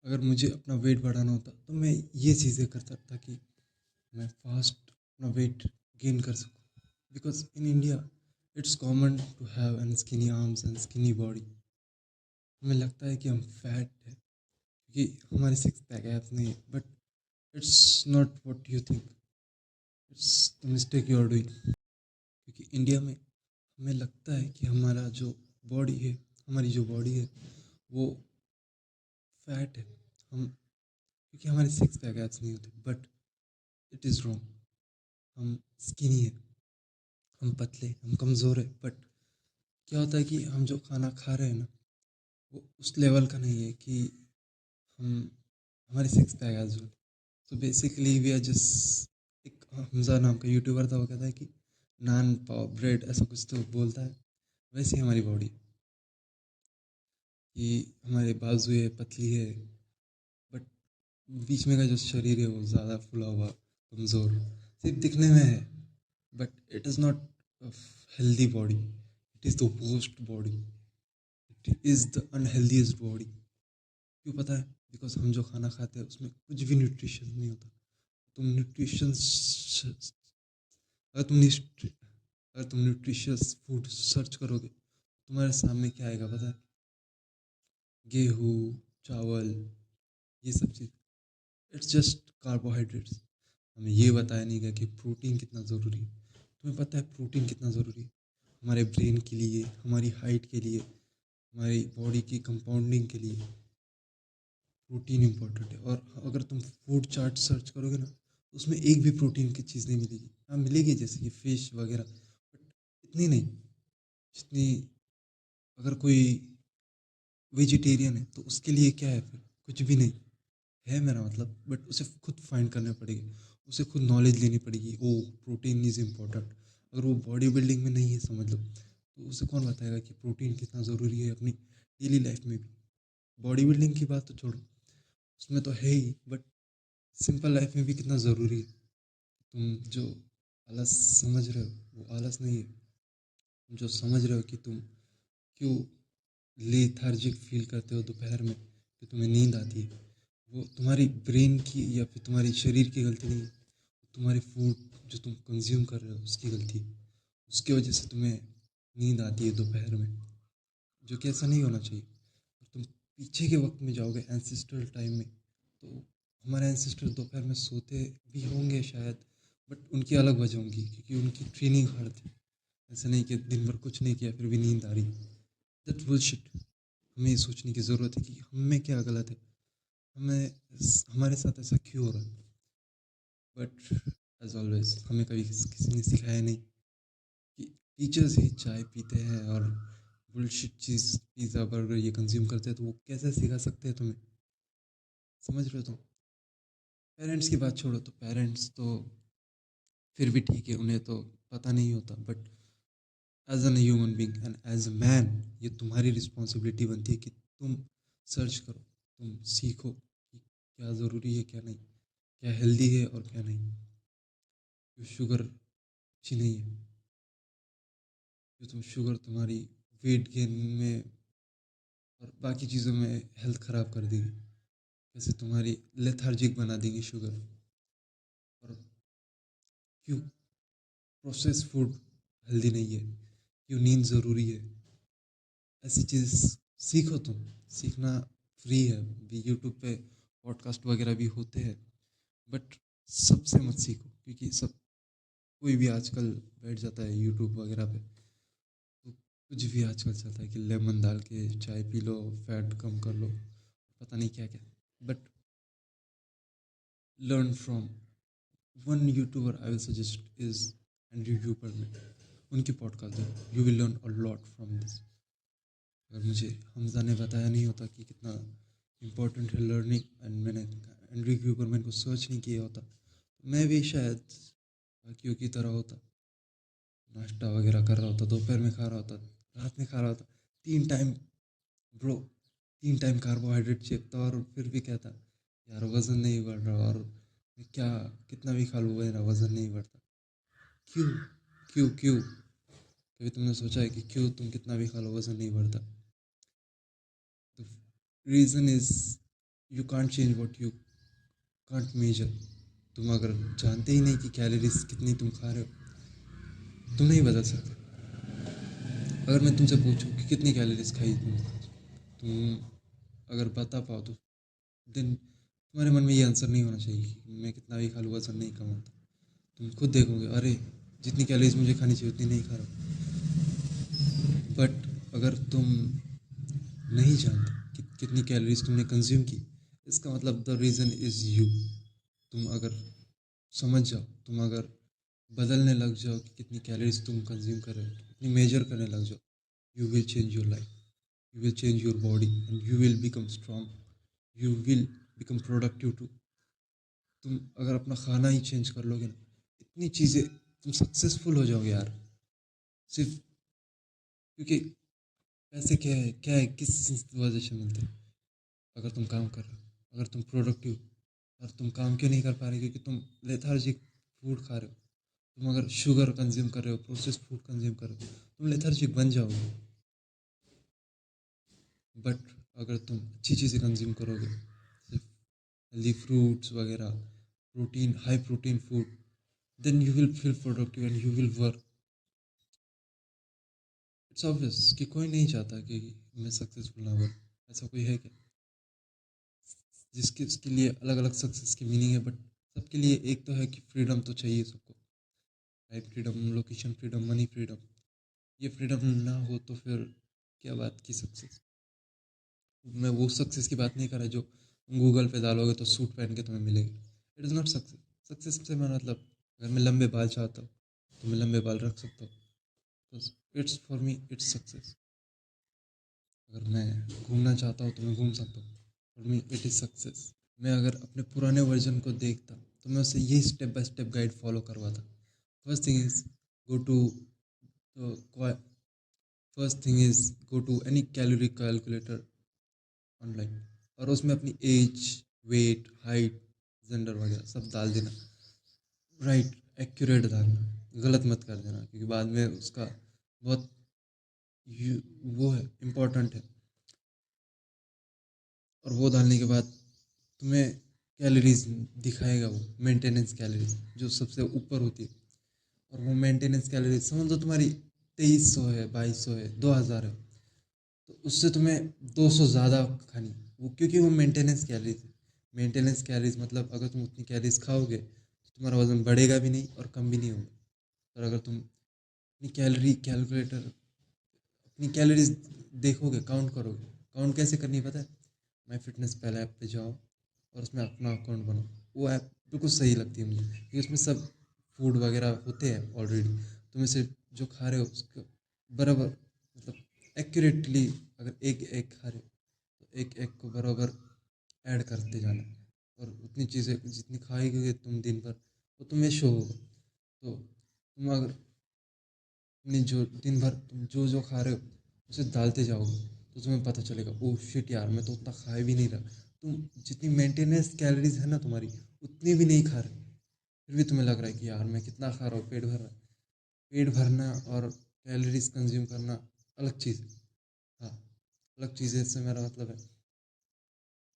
अगर मुझे अपना वेट बढ़ाना होता तो मैं ये चीज़ें करता ताकि मैं फास्ट अपना वेट गेन कर सकूँ। Because in India it's common to have an skinny arms and skinny body. हमें लगता है कि हम फैट है क्योंकि हमारे सिक्स पैक एब्स नहीं है, but it's not what you think, it's the mistake you are doing. क्योंकि इंडिया में हमें लगता है कि हमारा जो बॉडी है, हमारी जो बॉडी है वो फैट है। हम क्योंकि हमारे सिक्स पैक एब्स नहीं होते, बट इट इज़ रॉन्ग। हम स्किनी है, हम पतले, हम कमज़ोर है, बट क्या होता है कि हम जो खाना खा रहे हैं ना, वो उस लेवल का नहीं है कि हम हमारे सिक्स पैक एब्स हो। So basically we are just, एक हमजा नाम का यूट्यूबर था, वो कहता है कि नान पाव ब्रेड ऐसा कुछ तो बोलता है। वैसे ही हमारी बॉडी कि हमारे बाजू है, पतली है, बट बीच में का जो शरीर है वो ज़्यादा फुला हुआ, कमज़ोर, सिर्फ दिखने में है, but it is not a healthy body, it is the worst body, it is the unhealthiest body. क्यों पता है? बिकॉज हम जो खाना खाते हैं उसमें कुछ भी न्यूट्रिशन नहीं होता। तुम न्यूट्रिशन अगर तुम अगर तुम न्यूट्रिशियस फूड सर्च करोगे, तुम्हारे सामने क्या आएगा पता है? गेहूँ, चावल, ये सब चीज़, इट्स जस्ट कार्बोहाइड्रेट्स। हमें ये बताया नहीं गया कि प्रोटीन कितना ज़रूरी है। तुम्हें पता है प्रोटीन कितना ज़रूरी है? हमारे ब्रेन के लिए, हमारी हाइट के लिए, हमारी बॉडी की कंपाउंडिंग के लिए प्रोटीन इम्पोर्टेंट है। और अगर तुम फूड चार्ट सर्च करोगे ना, तो उसमें एक भी प्रोटीन की चीज़ नहीं मिलेगी। हाँ मिलेगी, जैसे कि फिश वगैरह, बट इतनी नहीं जितनी। अगर कोई वेजिटेरियन है तो उसके लिए क्या है फिर? कुछ भी नहीं है मेरा मतलब, बट उसे खुद फाइंड करना पड़ेगी, उसे खुद नॉलेज लेनी पड़ेगी। ओ, प्रोटीन इज़ इम्पोर्टेंट। अगर वो बॉडी बिल्डिंग में नहीं है समझ लो, तो उसे कौन बताएगा कि प्रोटीन कितना ज़रूरी है अपनी डेली लाइफ में भी? बॉडी बिल्डिंग की बात तो छोड़ो, उसमें तो है ही, बट सिंपल लाइफ में भी कितना ज़रूरी है। तुम जो आलस समझ रहे हो वो आलस नहीं है। तुम जो समझ रहे हो कि तुम क्यों लेथार्जिक फील करते हो दोपहर में, कि तुम्हें नींद आती है, वो तुम्हारी ब्रेन की या फिर तुम्हारी शरीर की गलती नहीं है। तुम्हारी फूड जो तुम कंज्यूम कर रहे हो उसकी गलती है। उसकी वजह से तुम्हें नींद आती है दोपहर में, जो कि ऐसा नहीं होना चाहिए। और तुम पीछे के वक्त में जाओगे एंसेस्ट्रल टाइम में, तो हमारे एंसेस्टर दोपहर में सोते भी होंगे शायद, बट उनकी अलग वजह होंगी क्योंकि उनकी ट्रेनिंग हार्ड थी। ऐसा नहीं कि दिन भर कुछ नहीं किया फिर भी नींद आ रही। That bullshit. हमें ये सोचने की ज़रूरत है कि हमें क्या गलत है, हमें हमारे साथ ऐसा क्यों हो रहा है। बट एज ऑलवेज हमें कभी किसी ने सिखाया नहीं कि टीचर्स ही चाय पीते हैं और बुलशिट चीज़ पिज़्ज़ा बर्गर ये कंज्यूम करते हैं, तो वो कैसे सिखा सकते हैं तुम्हें? समझ रहे हो तुम? पेरेंट्स की बात छोड़ो, तो पेरेंट्स तो फिर भी ठीक है, उन्हें तो पता नहीं होता, but as an human being and as a man, ये तुम्हारी रिस्पॉन्सिबिलिटी बनती है कि तुम सर्च करो, तुम सीखो कि क्या ज़रूरी है क्या नहीं, क्या हेल्दी है और क्या नहीं। जो शुगर अच्छी नहीं है, जो तुम शुगर तुम्हारी वेट गेन में और बाकी चीज़ों में हेल्थ ख़राब कर देगी। जैसे तुम्हारी लेथार्जिक बना देगी शुगर। और क्यों प्रोसेस फूड हेल्दी नहीं है, क्यों नींद ज़रूरी है, ऐसी चीज़ सीखो तुम। सीखना फ्री है, भी यूट्यूब पे पॉडकास्ट वगैरह भी होते हैं, बट सबसे मत सीखो क्योंकि सब कोई भी आजकल बैठ जाता है यूट्यूब वगैरह पे, तो कुछ भी आजकल चलता है कि लेमन डाल के चाय पी लो, फैट कम कर लो, पता नहीं क्या क्या। But learn from one YouTuber I will suggest is Andrew Huberman. उनकी podcast you will learn a lot from this. अगर मुझे हमजा ने बताया नहीं होता कि कितना इम्पोर्टेंट है लर्निंग, एंड मैंने एंड्रयू ह्यूबरमैन को सर्च नहीं किया होता, तो मैं भी शायद बाकियों की तरह होता, नाश्ता वगैरह कर रहा होता, दोपहर में खा रहा होता, रात में खा रहा होता, 3 टाइम। ब्रो, 3 टाइम कार्बोहाइड्रेट चेपता और फिर भी कहता यार वज़न नहीं बढ़ रहा, और मैं क्या कितना भी खा लूँ मेरा वज़न नहीं बढ़ता। क्यों? क्यों क्यों? कभी तुमने सोचा है कि क्यों तुम कितना भी खा लो वज़न नहीं बढ़ता? The reason is you can't change what you can't measure. तुम अगर जानते ही नहीं कि कैलोरीज कितनी तुम खा रहे हो, तुम नहीं बदल सकते। अगर मैं तुमसे पूछूं कि कितनी कैलोरीज खाई तुम अगर बता पाओ तो देन तुम्हारे मन में ये आंसर नहीं होना चाहिए कि मैं कितना भी खा लूँ वजन नहीं कम होता। तुम खुद देखोगे, अरे जितनी कैलोरीज मुझे खानी चाहिए उतनी नहीं खा रहा। बट अगर तुम नहीं जानते कि कितनी कैलोरीज तुमने कंज्यूम की, इसका मतलब द रीज़न इज़ यू। तुम अगर समझ जाओ, तुम अगर बदलने लग जाओ कि कितनी कैलोरीज तुम कंज्यूम कर रहे हो, कितनी मेजर करने लग जाओ, you will change your life, you will change your body and you will become strong, you will become productive too. तुम अगर अपना खाना ही चेंज कर लोगे ना, इतनी चीज़ें, तुम सक्सेसफुल हो जाओगे यार। सिर्फ क्योंकि पैसे क्या है किस वजह से मिलते हैं? अगर तुम काम कर रहे हो, अगर तुम प्रोडक्टिव, और तुम काम क्यों नहीं कर पा रहे? क्योंकि तुम लेथार्जिक फूड खा रहे हो। तुम अगर शुगर कंज्यूम कर रहे हो, प्रोसेस्ड फूड कंज्यूम कर रहे हो, तुम लेथार्जिक बन जाओगे। बट अगर तुम अच्छी चीज़ें कंज्यूम करोगे, सिर्फ हेल्दी फ्रूट्स वगैरह, protein, high protein food, then you will feel productive and you will work. It's obvious कि कोई नहीं चाहता कि मैं सक्सेसफुल ना बन। ऐसा कोई है क्या? जिसके उसके लिए अलग अलग सक्सेस की मीनिंग है, बट सबके लिए एक तो है कि फ्रीडम तो चाहिए सबको। Type freedom, location freedom, money freedom. ये फ्रीडम ना हो तो फिर क्या बात की सक्सेस? मैं वो सक्सेस की बात नहीं कर रहा जो गूगल पे डालोगे तो सूट पहन के तुम्हें मिलेगी। It is not success. Success से मैं मतलब, अगर मैं लंबे बाल चाहता हूँ तो मैं लंबे बाल रख सकता हूँ, तो it's for me its success. अगर मैं घूमना चाहता हूँ तो मैं घूम सकता हूँ, for me it is success. मैं अगर अपने पुराने वर्जन को देखता तो मैं उससे यही step by step guide follow करवाता। First thing is go to first thing is go to any calorie calculator online, और उसमें अपनी एज, वेट, हाइट, जेंडर वगैरह सब डाल देना। राइट, एक्यूरेट डालना, गलत मत कर देना, क्योंकि बाद में उसका बहुत वो है, इम्पोर्टेंट है। और वो डालने के बाद तुम्हें कैलोरीज दिखाएगा, वो मेंटेनेंस कैलोरीज जो सबसे ऊपर होती है। और वो मेंटेनेंस कैलोरीज समझ लो तुम्हारी 2300 है, 2200 है, 2000 है, तो उससे तुम्हें 200 ज़्यादा खानी, वो क्योंकि वो मेंटेनेंस कैलोरीज है। मेंटेनेंस कैलोरीज मतलब अगर तुम उतनी कैलोरीज खाओगे तो तुम्हारा वजन बढ़ेगा भी नहीं और कम भी नहीं होगा। और अगर तुम अपनी कैलोरी कैलकुलेटर, अपनी कैलोरीज देखोगे, काउंट करोगे। काउंट कैसे करनी पता है? माई फिटनेस पहले ऐप पे जाओ और उसमें अपना अकाउंट बनाओ। वो ऐप बिल्कुल सही लगती है मुझे, क्योंकि उसमें सब फूड वगैरह होते हैं ऑलरेडी। तुम्हें सिर्फ जो खा रहे हो उसको बराबर, मतलब एक्यूरेटली, अगर एक एग खा रहे हो तो एक एग को बराबर ऐड करते जाना। और उतनी चीज़ें जितनी खाएगी तुम दिन भर, वो तुम्हें शो होगा। तो तुम अगर अपनी जो दिन भर तुम जो जो खा रहे हो उसे डालते जाओगे, तो तुम्हें पता चलेगा, ओह शिट यार, मैं तो उतना खा भी नहीं रहा। तुम जितनी मेंटेनेंस कैलोरीज है ना तुम्हारी, उतनी भी नहीं खा रहे, फिर भी तुम्हें लग रहा है कि यार मैं कितना खा रहा हूँ, पेट भर रहा है। पेट भरना और कैलोरीज कंज्यूम करना अलग चीज़ है। हाँ, अलग चीज़ है, इससे मेरा मतलब है,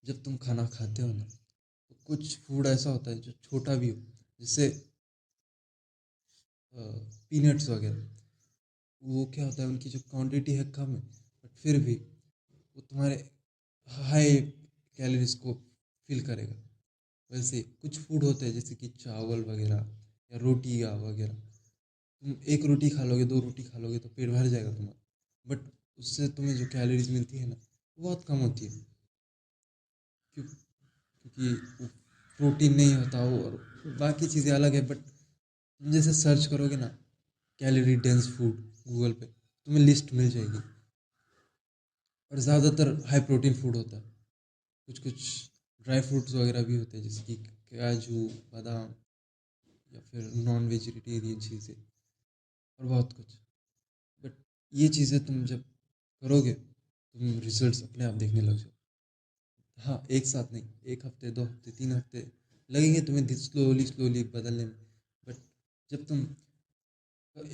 जब तुम खाना खाते हो ना, तो कुछ फूड ऐसा होता है जो छोटा भी हो, जैसे पीनट्स वगैरह। वो क्या होता है, उनकी जो क्वांटिटी है कम है, बट फिर भी वो तुम्हारे हाई कैलोरीज को फिल करेगा। वैसे कुछ फूड होते हैं जैसे कि चावल वगैरह या रोटियाँ वगैरह, तुम एक रोटी खा लोगे, दो रोटी खा लोगे तो पेट भर जाएगा तुम्हारा, बट उससे तुम्हें जो कैलोरीज मिलती है ना, वो बहुत कम होती है। क्यों? क्योंकि वो प्रोटीन नहीं होता वो, और बाकी चीज़ें अलग है। बट तुम जैसे सर्च करोगे ना कैलोरी डेंस फूड गूगल पे, तुम्हें लिस्ट मिल जाएगी। और ज़्यादातर हाई प्रोटीन फूड होता है। कुछ कुछ ड्राई फ्रूट्स वगैरह भी होते हैं जैसे कि काजू, बादाम, या फिर नॉन वेजिटेरियन चीज़ें, और बहुत कुछ। बट ये चीज़ें तुम जब करोगे, तुम रिजल्ट्स अपने आप देखने लग जाओ। हाँ, एक साथ नहीं, एक हफ्ते, 2 हफ्ते, 3 हफ्ते लगेंगे तुम्हें स्लोली स्लोली बदलने में। बट जब तुम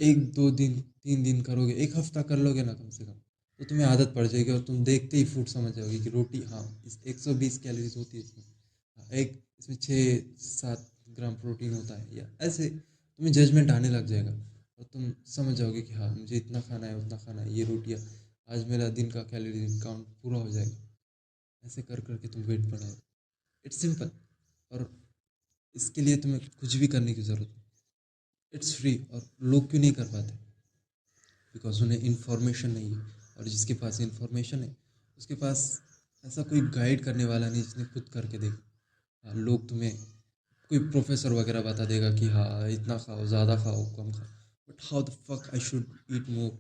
1 2 दिन 3 दिन करोगे, एक हफ्ता कर लोगे ना कम से कम, तो तुम्हें आदत पड़ जाएगी और तुम देखते ही फूड समझ जाओगे कि रोटी, हाँ इस 120 कैलोरीज होती है इसमें, हाँ, एक इसमें 6-7 ग्राम प्रोटीन होता है, या ऐसे तुम्हें जजमेंट आने लग जाएगा और तुम समझ जाओगे कि हाँ मुझे इतना खाना है, उतना खाना है, ये रोटियाँ, आज मेरा दिन का कैलोरी काउंट पूरा हो जाएगा। ऐसे कर करके तुम वेट बढ़ाओ। It's simple. और इसके लिए तुम्हें कुछ भी करने की ज़रूरत नहीं। It's free. और लोग क्यों नहीं कर पाते? बिकॉज उन्हें इन्फॉर्मेशन नहीं है। और जिसके पास इन्फॉर्मेशन है उसके पास ऐसा कोई गाइड करने वाला नहीं जिसने खुद करके देखा। हाँ, लोग तुम्हें, कोई प्रोफेसर वगैरह बता देगा कि हाँ इतना खाओ, ज़्यादा खाओ, कम खाओ, but how the fuck I should eat more?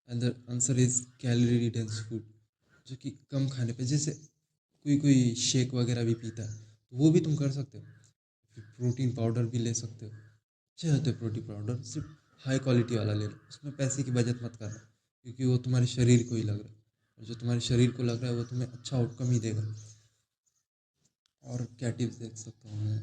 And the answer is calorie dense food, जो कि कम खाने पे, जैसे कोई कोई शेक वगैरह भी पीता है, तो वो भी तुम कर सकते हो। फिर प्रोटीन पाउडर भी ले सकते हो, अच्छे होते हैं प्रोटीन पाउडर, सिर्फ हाई क्वालिटी वाला ले लो, उसमें पैसे की बचत मत करना, क्योंकि वो तुम्हारे शरीर को ही लग रहा है, और जो तुम्हारे शरीर को लग रहा है वो तुम्हें अच्छा आउटकम ही देगा। और क्या टिप्स दे सकता हूँ मैं?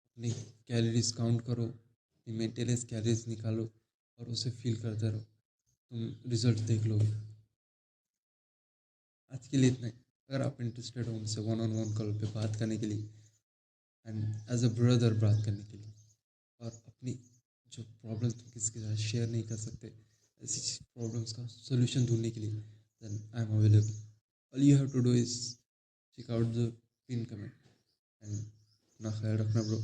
अपनी कैलोरीज काउंट करो, अपनी मेंटेनेंस कैलोरीज निकालो और उसे फील करते रहो, तुम रिजल्ट देख लोगे। आज के लिए इतना ही। अगर आप इंटरेस्टेड हो मुझसे वन ऑन वन कॉल पे बात करने के लिए, एंड एज अ ब्रदर बात करने के लिए, और अपनी जो प्रॉब्लम तुम किसी के साथ शेयर नहीं कर सकते, ऐसी प्रॉब्लम्स का सोल्यूशन ढूंढने के लिए, then I am available. All you have to do is check out the pin comment. And अपना ख्याल रखना ब्रो।